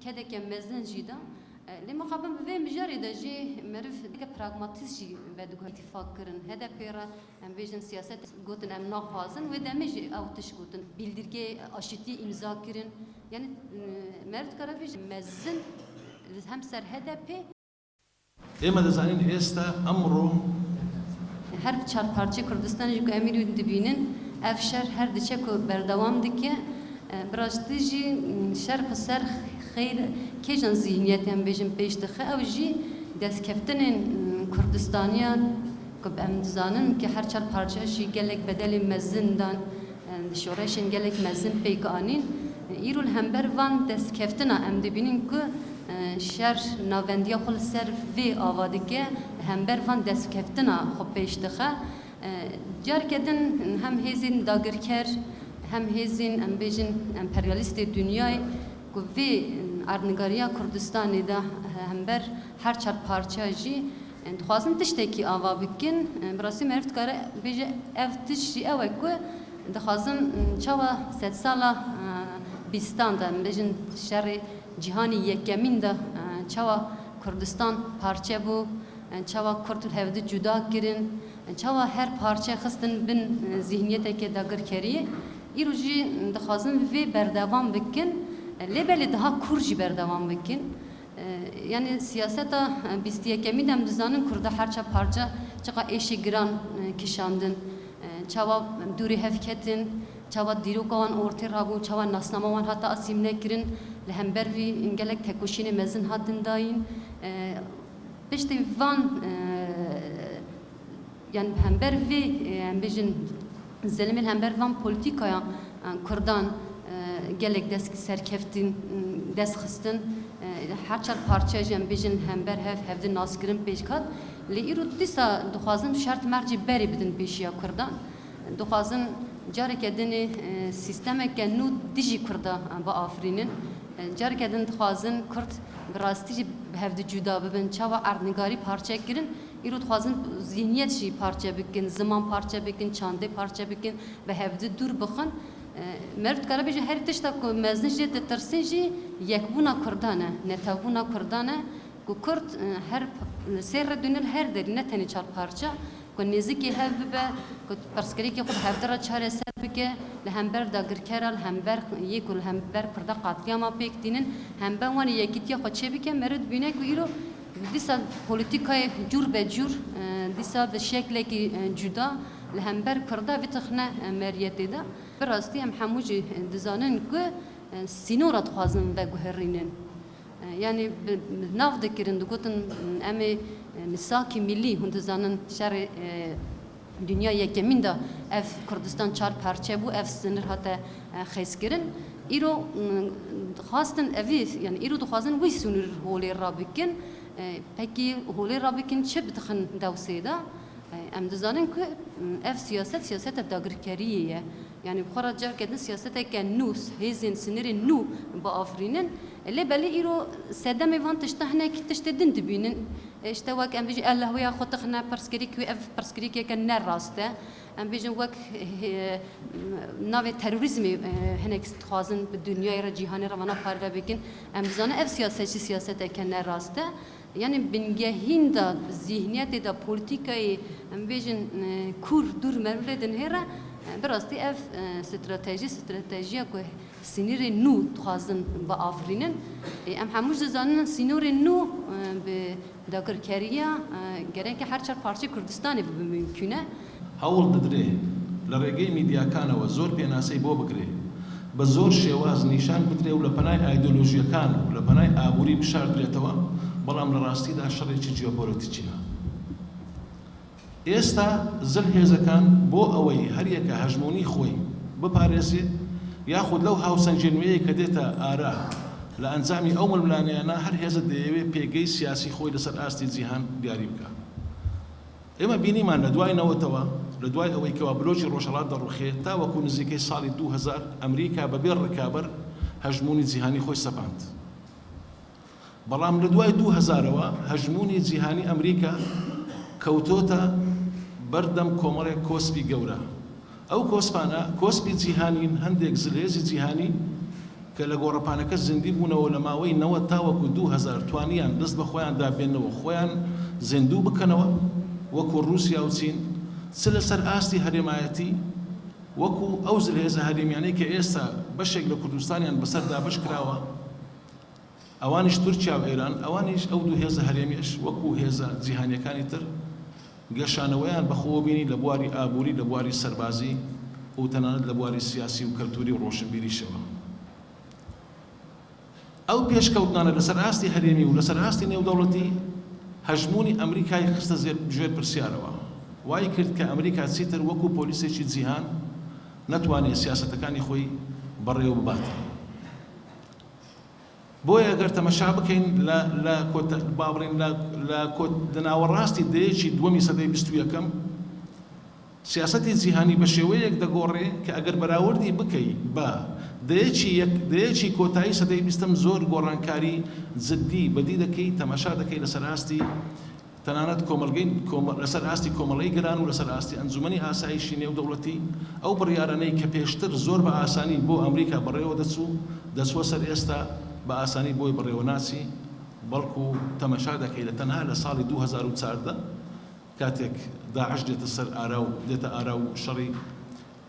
كده كمزن جدا لما قبل بفهم جاري ده جي معرف ديك براغماتيز جي بعد قلت تفكرن هذا بيرا ام فيجن سياسات قوتن ام نخوازن وده مجي او تشقوتن بيلدرجي اشتي امضا كرن يعني مرد كرافيج مزن هم سر هذا بي اما دزانين استا امرو هر چار پارچه کردستان جو امیری دبینن افشار هر دچه کو بردوام دکه براشتی جی شرق سر خیر کیجان ذهنیت هم بیشم پیش دخه او جی دست کفتن کردستانیا کب امزانن که هر چار پارچه جی گلک بدلی مزن دان شورشن گلک مزن پیکانین ایرول همبر وان دست کفتن ام دبینن که شهر ناوندیا خل سر وی آوادی که همبر وان دست کفتن خب پیش دخه جار کدن هم هزین داگرکر هم هزین ام بیشن امپریالیست دنیای وی ارنگاریا کردستانی دا همبر هر چار پارچه جی خواستن تشتکی آوا بکن براسی مرد کاره بیجه افتشی اوه که دخواستن چوا 100 ساله بیستان دا بیجن شهر جهانی یکمین دا چوا کردستان پارچه بو چوا کرد هفته جدا کردن چوا هر پارچه خستن بن ذهنیت که داگر کریه ایروجی دخواستن وی بردوام بکن لبلی daha kurji berdevam bikin. Yani siyaseta bistiye kemi dem düzenin kurda herça parça çaka eşi giran kişandın. Çava duri hevketin, çava dirukavan orta rabu, çava nasnamavan hatta asimne kirin. Lehember vi ingelek tekuşini mezin haddin dayin. Beşte van yani hember vi bejin zelimel hember van politikaya kurdan gelek desk serkeftin desk xistin her çar parça jem bijin hember hevdin naskirin pejkat li irut disa duxazın şart merci beri bidin peşiya kurdan duxazın jarek edini sistemek nu diji kurda ba afrinin jarek edin duxazın kurt brastici hevdi juda bibin çava ardnigari parça kirin irut duxazın zihniyet şi parça bikin zaman parça bikin çande parça bikin ve hevdi dur bixin مرد کاره بیش هر تشتا کو مزنجی ترسنجی یک بونا کردانه نتابونا کردانه کو کرد هر سر دنیل هر دری نتنی چار پارچه کو نزدیکی هف به کو پرسکری که خود هر درا چهار سر بکه لهمبر داگر کرال همبر یکول همبر پردا قاتلیام پیک دینن همبر وانی یکیتی خود چه بکه مرد بینه کو ایرو دیسا پولیتیکای جور به جور دیسا به شکلی که جدا لهمبر کرده ویتخنه مریتی ده براستی هم هموجی دزانن که سینورات خوازن و گوهرینن یعنی ناف دکرند گوتن امی مساکی ملی هند دزانن شهر دنیا یکمین دا اف کردستان چار پارچه بو اف سنر هاته خیس کرن ایرو خواستن اویس یعنی ایرو دخوازن وی سنر هولی رابکن پکی هولی رابکن چه بتخن دوسه دا ام دزانن که اف سیاست داگرکریه yani بخورا جار كده سياسته كنوس هزين سنير نو بافرينن اللي بالي ايرو سدام ايفان تشتهنا كي تشتدن دبينن اشتواك ام بيجي الله ويا خطخنا برسكريك وي اف برسكريك كان راسته ام بيجي وك ناوي تيروريزم هناك تخازن بالدنيا يرا جهان روانا فارغ بكن ام زانه اف سياسته كان راسته yani bingehîn da zihniyetê da politikayê em bêjin kur dur mervedin hêra birastî ev stratejiya ku sinîrê nû dixwazin biafirînin em hemû jî dizanin sinûrê nû bi dagirkeriya gerek her çar parçe Kurdistanê bibe mümkün e هەوڵ دەدرێ لە ڕێگەی میدیاکانەوە زۆر پێناسەی بۆ بگرێ بە زۆر شێواز نیشان بدرێ و لە پەنای ئایدۆلۆژیەکان و لە پەنای ئابووری بشاردرێتەوە بەڵام لە ڕاستیدا شەڕێکی جیۆپۆلیتیکیە ئێستا زل هێزەکان بۆ ئەوەی هەریەکە هەژمۆنی خۆی بپارێزێت یاخود لەو هاوسەنجێنوەیە کە دێتە ئارا لە ئەنجامی ئەو ململانەیانە هەر هێزە دەیەوێت پێگەی سیاسی خۆی لەسەر ئاستی جیهان دیاری بکات ئێمە بینیمان لە دوای نەوەتەوە لە دوای ئەوەی کەوا بلۆچی ڕۆژهەڵات دەڕوخێت تاوەکو نزیکەی ساڵی 2000 ئەمریکا بەبێ ڕکابەر هەژمۆنی جیهانی خۆی سەپاند بەڵام لە دوای 2000ەوە هەژمۆنی جیهانی ئەمریکا کەوتۆتە بەردەم کۆمەڵێک کۆسپی گەورە ئەو کۆسپانە کۆسپی جیهانین هەندێک زلێزی جیهانی کە لە گۆڕەپانەکە زیندوی بوونەوە لە ماوەی 90 تاوەکو 2000 توانیان دەست بە خۆیان دابێنەوە خۆیان زیندوو بکەنەوە وەکو رووسیا و چین چ لەسەر ئاستی هەرێمایەتی وەکو ئەو هێزە هەرێمیانەی کە ئێستا بەشێک لە کوردستانیان بەسەر دابش کراوە ئەوانیش تورکیا و ئێران ئەوانیش ئەو دوو هێزە هەرێمیش وەکو هێزە جیهانیەکانی تر گەشانەوەیان بەخۆوە بینی لە بواری ئابووری لە بواری سەربازی و تەنانەت لە بواری سیاسی و کەلتوری و ڕۆشنبیریشەوە ئەو پێشکەوتنانە لەسەر ئاستی هەرێمی و لەسەر ئاستی نێودەوڵەتی هەژمونی ئەمریکای خستە ژێر پرسیارەوە وای کرد کە ئەمریکا چیتر وەکو پۆلیسێکی جیهان نەتوانێت سیاسەتەکانی خۆی بەڕێوە بباتە بۆیە ئەگەر تەمەشا بکەین لە ناوەڕاستی دەیەکی دووەمی سەدەی 21ەم سیاسەتی جیهانی بە شێوەیەک دەگۆڕێ کە ئەگەر بەراوردی بکەی بە دەیەکی کۆتایی سەدەی 20ەم زۆر گۆڕانکاری جددی بەدی دەکەی تەماشا دەکەی لەسەر ئاستی تەنانەت لەسەر ئاستی کۆمەڵەی گران و لەسەر ئاستی ئەنجومەنی ئاسایشی نێودەوڵەتی ئەو بڕیارانەی کە پێشتر زۆر بە ئاسانی بۆ ئەمریکا بەڕێوە دەچووە سەر ئێستا بە ئاسانی بۆی بڕێوە ناچی بەڵکو تەماشا دەکەی لە تەنها لە ساڵی 2014 کاتێک داعش دێتە سەر ئارا و دێتە ئارا و شەڕی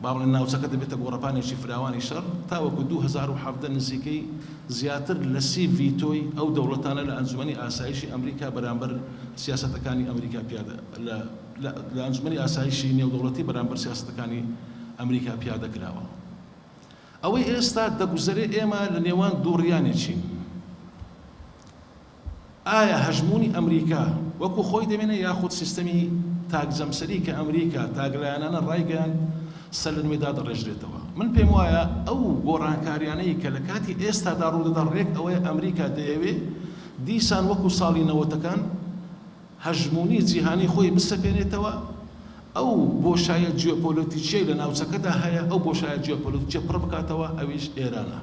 باڵێن ناوچەکە دەبێتە گۆڕەپانێکی فراوانی شەڕ تاوەکو 2017 نزیکەی زیاتر لە 30 ڤیتۆی ئەو دەوڵەتانە لە ئەنجومەنی ئاسایشی ئەمریکا بەرامبەر سیاسەتەکانی ئەمریکا پیادە لە ئەنجومەنی ئاسایشی نێودەوڵەتی بەرامبەر سیاسەتەکانی ئەمریکا پیادە کراوە ئەوەی ئێستا دەگوزەرێ ئێمە لە نێوان دوو ڕیانێکین ئایا هەژمونی ئەمریکا وەکو خۆی دەمێنە یاخود سیستەمی تاکزەمسەری کە ئەمریکا تاگلایانانە ڕایگەیان سەر لە نوێدا دەڕێژرێتەوە من پێم وایە ئەو گۆڕانکاریانەی کە لە کاتی ئێستادا ڕوودەدا ڕێک ئەوەیە ئەمریکا دەیەوێت دیسان وەکو ساڵی نەوەتەکان هەژمونی جیهانی خۆی بسەپێنێتەوە ئەو بۆشایە جیۆپۆلیتیکیەی لە ناوچەکەدا هەیە ئەو بۆشایە جیۆپۆلیتیکیە پڕ بکاتەوە ئەویش ئێرانە